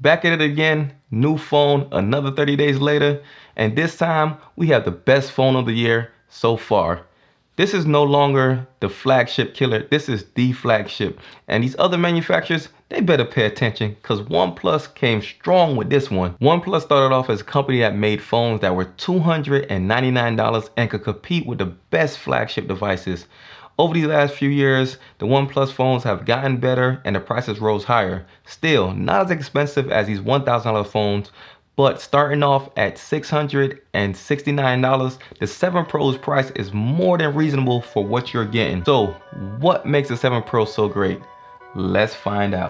Back at it again, new phone, another 30 days later, and this time we have the best phone of the year so far. This is no longer the flagship killer, this is the flagship. And these other manufacturers, they better pay attention because OnePlus came strong with this one. OnePlus started off as a company that made phones that were $299 and could compete with the best flagship devices. Over these last few years, the OnePlus phones have gotten better and the prices rose higher. Still, not as expensive as these $1,000 phones, but starting off at $669, the 7 Pro's price is more than reasonable for what you're getting. So, what makes the 7 Pro so great? Let's find out.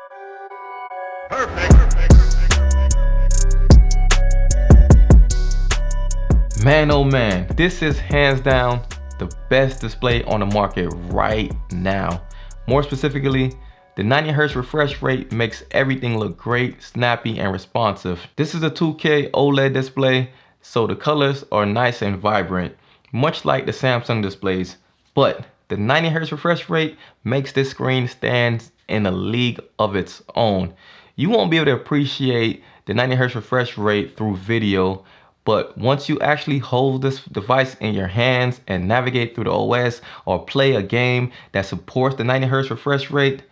Man, oh man, this is hands down the best display on the market right now. More specifically, the 90Hz refresh rate makes everything look great, snappy, and responsive. This is a 2K OLED display, so the colors are nice and vibrant, much like the Samsung displays. But the 90Hz refresh rate makes this screen stand in a league of its own. You won't be able to appreciate the 90Hz refresh rate through video, but once you actually hold this device in your hands and navigate through the OS or play a game that supports the 90Hz refresh rate,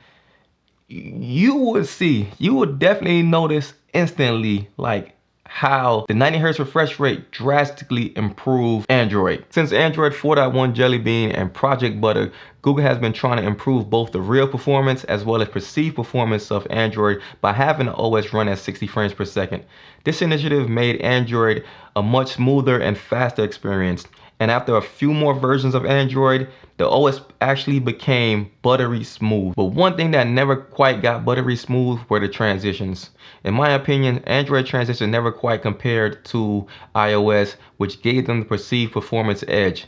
you would definitely notice instantly like how the 90Hz refresh rate drastically improved Android. Since Android 4.1 Jelly Bean and Project Butter, Google has been trying to improve both the real performance as well as perceived performance of Android by having the OS run at 60 frames per second. This initiative made Android a much smoother and faster experience. And after a few more versions of Android, the OS actually became buttery smooth. But one thing that never quite got buttery smooth were the transitions. In my opinion, Android transitions never quite compared to iOS, which gave them the perceived performance edge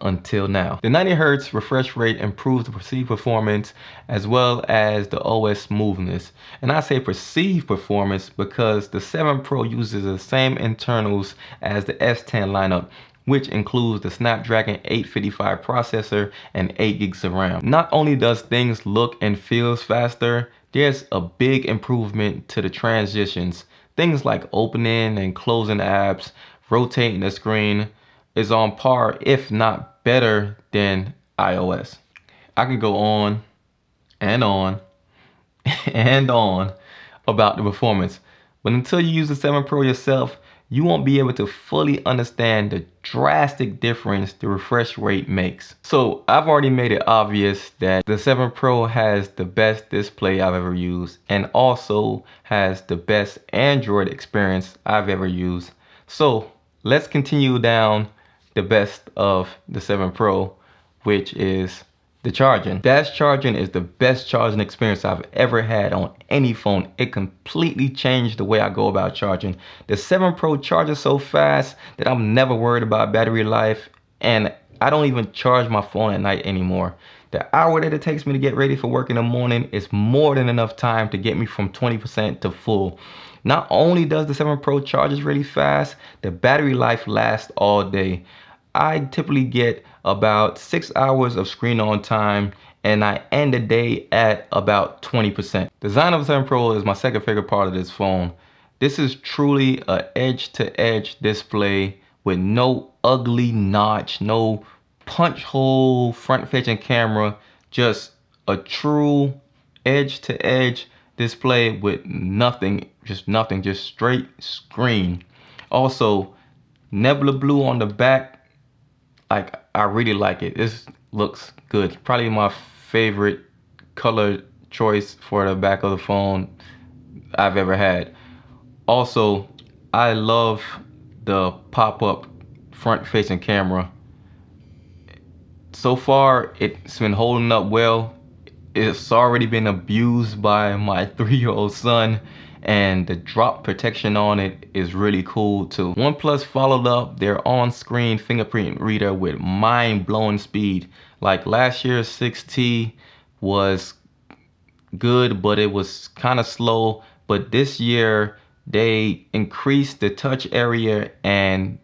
until now. The 90Hz refresh rate improves the perceived performance as well as the OS smoothness. And I say perceived performance because the 7 Pro uses the same internals as the S10 lineup, which includes the Snapdragon 855 processor and 8 gigs of RAM. Not only does things look and feels faster, there's a big improvement to the transitions. Things like opening and closing apps, rotating the screen is on par, if not better than iOS. I could go on and on and on about the performance, but until you use the 7 Pro yourself, you won't be able to fully understand the drastic difference the refresh rate makes. So I've already made it obvious that the 7 Pro has the best display I've ever used and also has the best Android experience I've ever used. So let's continue down the best of the 7 Pro, which is the charging. Fast charging is the best charging experience I've ever had on any phone. It completely changed the way I go about charging. The 7 Pro charges so fast that I'm never worried about battery life, and I don't even charge my phone at night anymore. The hour that it takes me to get ready for work in the morning is more than enough time to get me from 20% to full. Not only does the 7 Pro charges really fast, the battery life lasts all day. I typically get about 6 hours of screen on time and I end the day at about 20%. Design of the 7 Pro is my second favorite part of this phone. This is truly a edge-to-edge display with no ugly notch, no punch hole front-facing camera, just a true edge-to-edge display with nothing, just straight screen. Also, Nebula Blue on the back, like, I really like it. This looks good. Probably my favorite color choice for the back of the phone I've ever had. Also, I love the pop-up front-facing camera. So far, it's been holding up well. It's already been abused by my 3-year-old son, and the drop protection on it is really cool too. OnePlus followed up their on-screen fingerprint reader with mind-blowing speed. Like last year's 6T was good, but it was kind of slow. But this year they increased the touch area and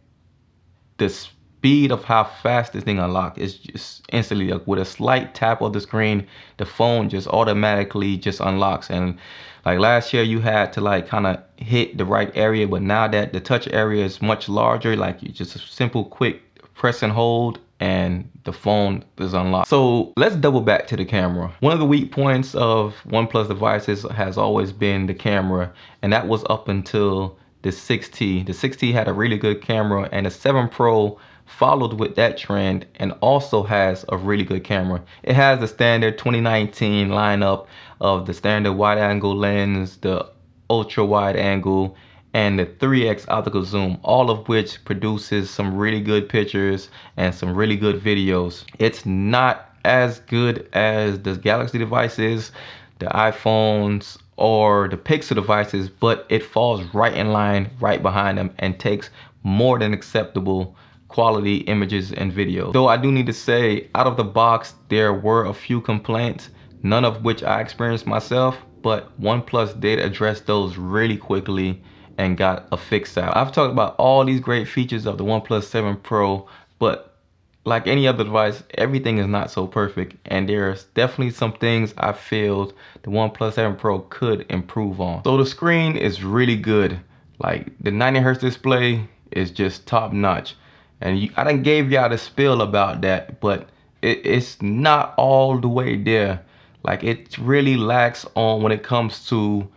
the speed of how fast this thing unlocks is just instantly, like with a slight tap of the screen, the phone just automatically just unlocks. And like last year you had to like kind of hit the right area, but now that the touch area is much larger, like you just a simple quick press and hold and the phone is unlocked. So let's double back to the camera. One of the weak points of OnePlus devices has always been the camera, and that was up until the 6T. The 6T had a really good camera, and the 7 Pro followed with that trend and also has a really good camera. It has the standard 2019 lineup of the standard wide angle lens, the ultra wide angle, and the 3x optical zoom, all of which produces some really good pictures and some really good videos. It's not as good as the Galaxy devices, the iPhones, or the Pixel devices, but it falls right in line, right behind them, and takes more than acceptable quality images and videos. Though I do need to say, out of the box, there were a few complaints, none of which I experienced myself, but OnePlus did address those really quickly and got a fix out. I've talked about all these great features of the OnePlus 7 Pro, but like any other device, everything is not so perfect, and there's definitely some things I feel the OnePlus 7 Pro could improve on. So the screen is really good. Like the 90 Hz display is just top notch. And I done gave y'all the spiel about that, but it's not all the way there. Like it really lacks on when it comes to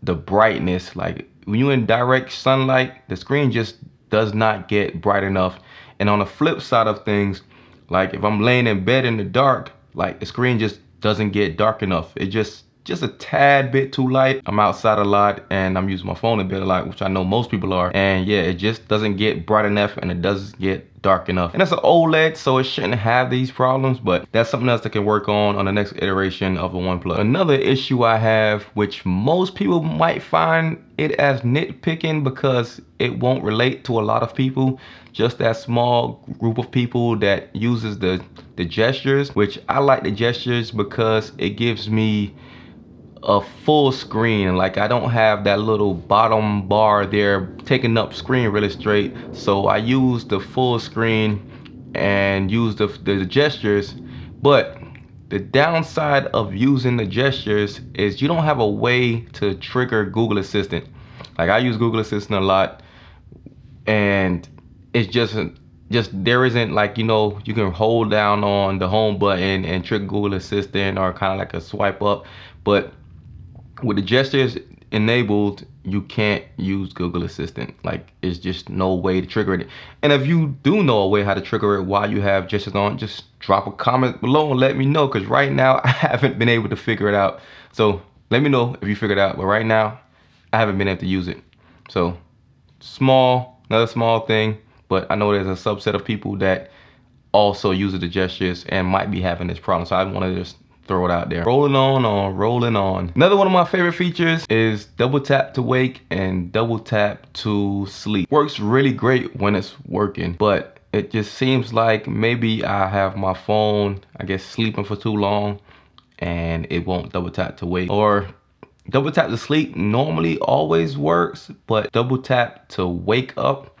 the brightness. Like when you're in direct sunlight, the screen just does not get bright enough. And on the flip side of things, like if I'm laying in bed in the dark, like the screen just doesn't get dark enough. It just a tad bit too light. I'm outside a lot and I'm using my phone a bit a lot, which I know most people are. And yeah, it just doesn't get bright enough and it doesn't get dark enough. And it's an OLED, so it shouldn't have these problems, but that's something else that can work on the next iteration of the OnePlus. Another issue I have, which most people might find it as nitpicking because it won't relate to a lot of people, just that small group of people that uses the gestures, which I like the gestures because it gives me a full screen. Like I don't have that little bottom bar there taking up screen really straight, so I use the full screen and use the gestures. But the downside of using the gestures is you don't have a way to trigger Google Assistant. Like I use Google Assistant a lot, and it's just there isn't, like, you know, you can hold down on the home button and trigger Google Assistant or kind of like a swipe up, but with the gestures enabled, you can't use Google Assistant. Like it's just no way to trigger it. And if you do know a way how to trigger it while you have gestures on, just drop a comment below and let me know, because right now I haven't been able to figure it out. So let me know if you figured it out, but right now I haven't been able to use it. So another small thing, but I know there's a subset of people that also uses the gestures and might be having this problem, so I want to just throw it out there. Rolling on. Another one of my favorite features is double tap to wake and double tap to sleep. Works really great when it's working, but it just seems like maybe I have my phone, I guess, sleeping for too long and it won't double tap to wake. Or double tap to sleep normally always works, but double tap to wake up,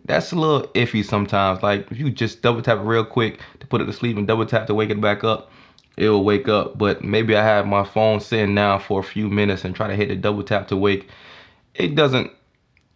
that's a little iffy sometimes. Like if you just double tap it real quick to put it to sleep and double tap to wake it back up, it will wake up. But maybe I have my phone sitting down for a few minutes and try to hit the double tap to wake, it doesn't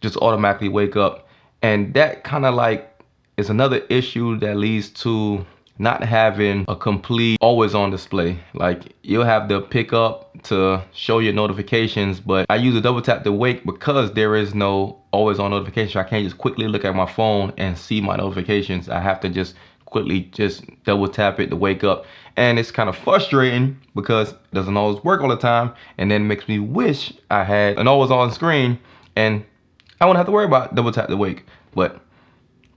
just automatically wake up. And that kind of like is another issue that leads to not having a complete always on display. Like you'll have the pick up to show your notifications, but I use a double tap to wake because there is no always on notification. I can't just quickly look at my phone and see my notifications. I have to just quickly just double tap it to wake up. And it's kind of frustrating because it doesn't always work all the time, and then makes me wish I had an always on screen and I wouldn't have to worry about double tap to wake. But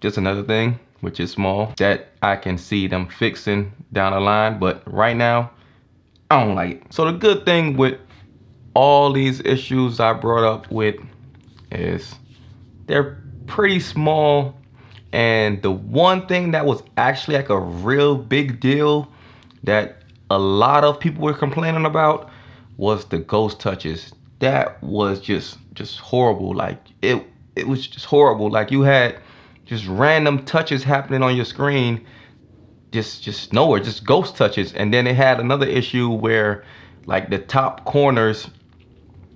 just another thing, which is small, that I can see them fixing down the line, but right now I don't like it. So the good thing with all these issues I brought up with is they're pretty small, and the one thing that was actually like a real big deal that a lot of people were complaining about was the ghost touches. That was just horrible. Like it was just horrible. Like you had just random touches happening on your screen, just nowhere, just ghost touches. And then it had another issue where like the top corners,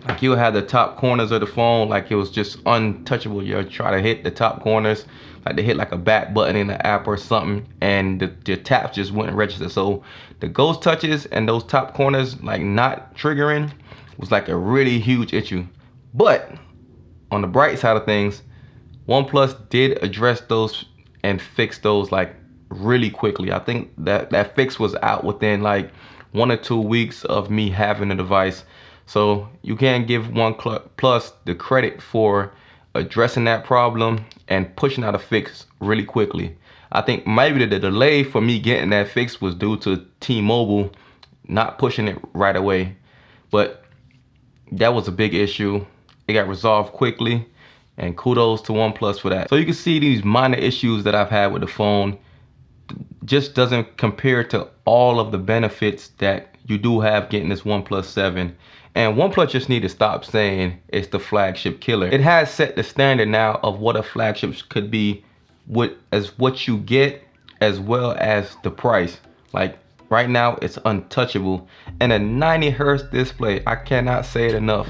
like you'll have the top corners of the phone, like it was just untouchable. You'll try to hit the top corners, like to hit like a back button in the app or something, and the taps just wouldn't register. So the ghost touches and those top corners like not triggering was like a really huge issue. But on the bright side of things, OnePlus did address those and fix those like really quickly. I think that fix was out within like 1 or 2 weeks of me having the device. So you can give OnePlus the credit for addressing that problem and pushing out a fix really quickly. I think maybe the delay for me getting that fix was due to T-Mobile not pushing it right away. But that was a big issue. It got resolved quickly, and kudos to OnePlus for that. So you can see these minor issues that I've had with the phone just doesn't compare to all of the benefits that you do have getting this OnePlus 7. And OnePlus just need to stop saying it's the flagship killer. It has set the standard now of what a flagship could be, as what you get as well as the price. Like right now it's untouchable. And a 90 hertz display, I cannot say it enough,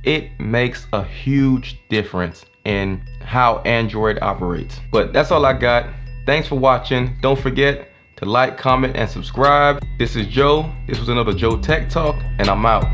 it makes a huge difference in how Android operates. But that's all I got. Thanks for watching. Don't forget to like, comment, and subscribe. This is Joe. This was another Joe Tech Talk, and I'm out.